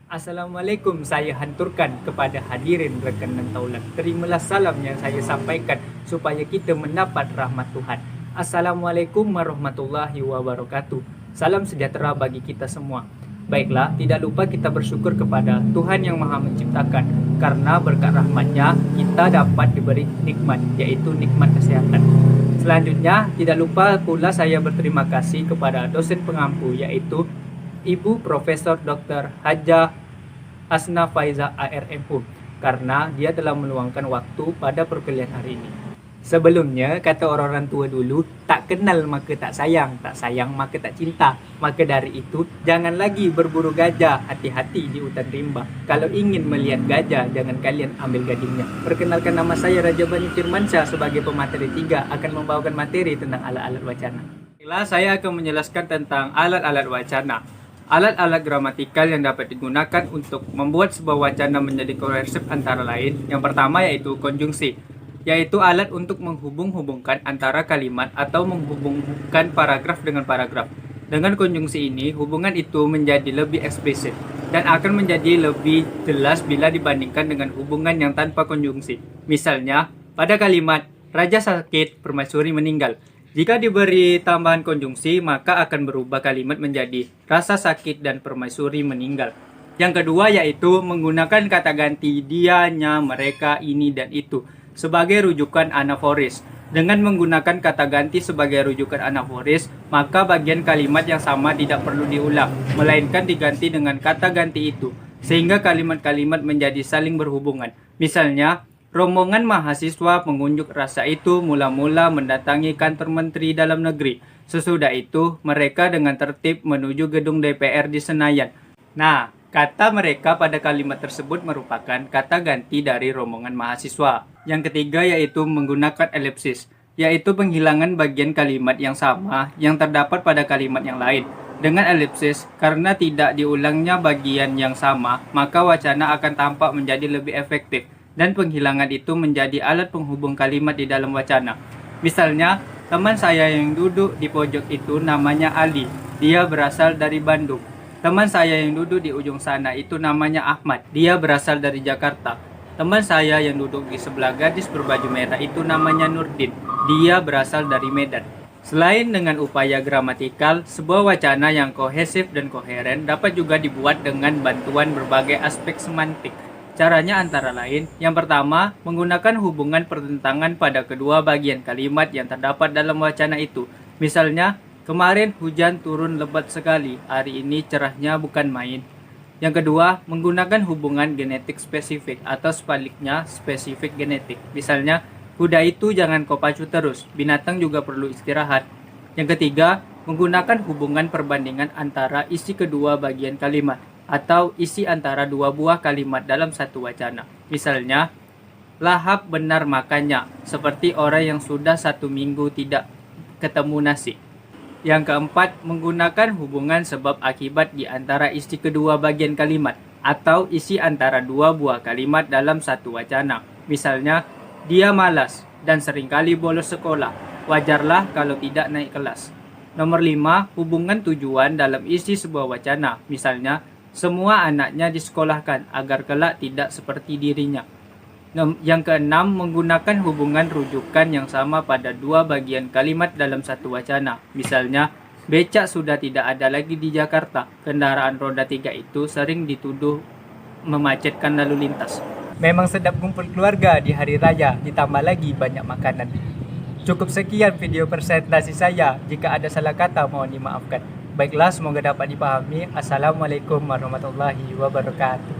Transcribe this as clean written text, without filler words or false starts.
Assalamualaikum saya hanturkan kepada hadirin rekan dan taulan. Terimalah salam yang saya sampaikan supaya kita mendapat rahmat Tuhan. Assalamualaikum warahmatullahi wabarakatuh. Salam sejahtera bagi kita semua. Baiklah, tidak lupa kita bersyukur kepada Tuhan yang Maha Menciptakan. Karena berkat rahmatnya kita dapat diberi nikmat, yaitu nikmat kesehatan. Selanjutnya, tidak lupa pula saya berterima kasih kepada dosen pengampu, yaitu Ibu Profesor Dr. Hajah Hasna Faiza ARMU, karena dia telah meluangkan waktu pada perkuliahan hari ini. Sebelumnya, kata orang-orang tua dulu, tak kenal maka tak sayang maka tak cinta. Maka dari itu, jangan lagi berburu gajah, hati-hati di hutan rimba. Kalau ingin melihat gajah, jangan kalian ambil gadingnya. Perkenalkan, nama saya Raja Bani Firmansyah sebagai pemateri 3 akan membawakan materi tentang alat-alat wacana. Saya akan menjelaskan tentang alat-alat wacana. Alat-alat gramatikal yang dapat digunakan untuk membuat sebuah wacana menjadi kohersif antara lain. Yang pertama yaitu konjungsi, yaitu alat untuk menghubung-hubungkan antara kalimat atau menghubungkan paragraf dengan paragraf. Dengan konjungsi ini, hubungan itu menjadi lebih eksplisit dan akan menjadi lebih jelas bila dibandingkan dengan hubungan yang tanpa konjungsi. Misalnya, pada kalimat Raja sakit, permaisuri meninggal. Jika diberi tambahan konjungsi, maka akan berubah kalimat menjadi rasa sakit dan permaisuri meninggal. Yang kedua yaitu menggunakan kata ganti dianya, mereka, ini, dan itu sebagai rujukan anaforis. Dengan menggunakan kata ganti sebagai rujukan anaforis, maka bagian kalimat yang sama tidak perlu diulang, melainkan diganti dengan kata ganti itu, sehingga kalimat-kalimat menjadi saling berhubungan. Misalnya, rombongan mahasiswa pengunjuk rasa itu mula-mula mendatangi kantor Menteri Dalam Negeri. Sesudah itu, mereka dengan tertib menuju gedung DPR di Senayan. Nah, kata mereka pada kalimat tersebut merupakan kata ganti dari rombongan mahasiswa. Yang ketiga yaitu menggunakan elipsis, yaitu penghilangan bagian kalimat yang sama yang terdapat pada kalimat yang lain. Dengan elipsis, karena tidak diulangnya bagian yang sama, maka wacana akan tampak menjadi lebih efektif. Dan penghilangan itu menjadi alat penghubung kalimat di dalam wacana. Misalnya, teman saya yang duduk di pojok itu namanya Ali. Dia berasal dari Bandung. Teman saya yang duduk di ujung sana itu namanya Ahmad. Dia berasal dari Jakarta. Teman saya yang duduk di sebelah gadis berbaju merah itu namanya Nurdin. Dia berasal dari Medan. Selain dengan upaya gramatikal, sebuah wacana yang kohesif dan koheren dapat juga dibuat dengan bantuan berbagai aspek semantik. Caranya antara lain, yang pertama, menggunakan hubungan pertentangan pada kedua bagian kalimat yang terdapat dalam wacana itu. Misalnya, kemarin hujan turun lebat sekali, hari ini cerahnya bukan main. Yang kedua, menggunakan hubungan genetik spesifik atau sebaliknya spesifik genetik. Misalnya, kuda itu jangan kau pacu terus, binatang juga perlu istirahat. Yang ketiga, menggunakan hubungan perbandingan antara isi kedua bagian kalimat atau isi antara dua buah kalimat dalam satu wacana. Misalnya, lahap benar makannya, seperti orang yang sudah 1 minggu tidak ketemu nasi. Yang keempat, menggunakan hubungan sebab akibat di antara isi kedua bagian kalimat atau isi antara dua buah kalimat dalam satu wacana. Misalnya, dia malas dan seringkali bolos sekolah. Wajarlah kalau tidak naik kelas. Nomor 5, hubungan tujuan dalam isi sebuah wacana. Misalnya, semua anaknya disekolahkan agar kelak tidak seperti dirinya. Yang keenam, menggunakan hubungan rujukan yang sama pada dua bagian kalimat dalam satu wacana. Misalnya, becak sudah tidak ada lagi di Jakarta. Kendaraan roda 3 itu sering dituduh memacetkan lalu lintas. Memang sedap kumpul keluarga di hari raya, ditambah lagi banyak makanan. Cukup sekian video presentasi saya. Jika ada salah kata, mohon dimaafkan. Baiklah, semoga dapat dipahami. Assalamualaikum warahmatullahi wabarakatuh.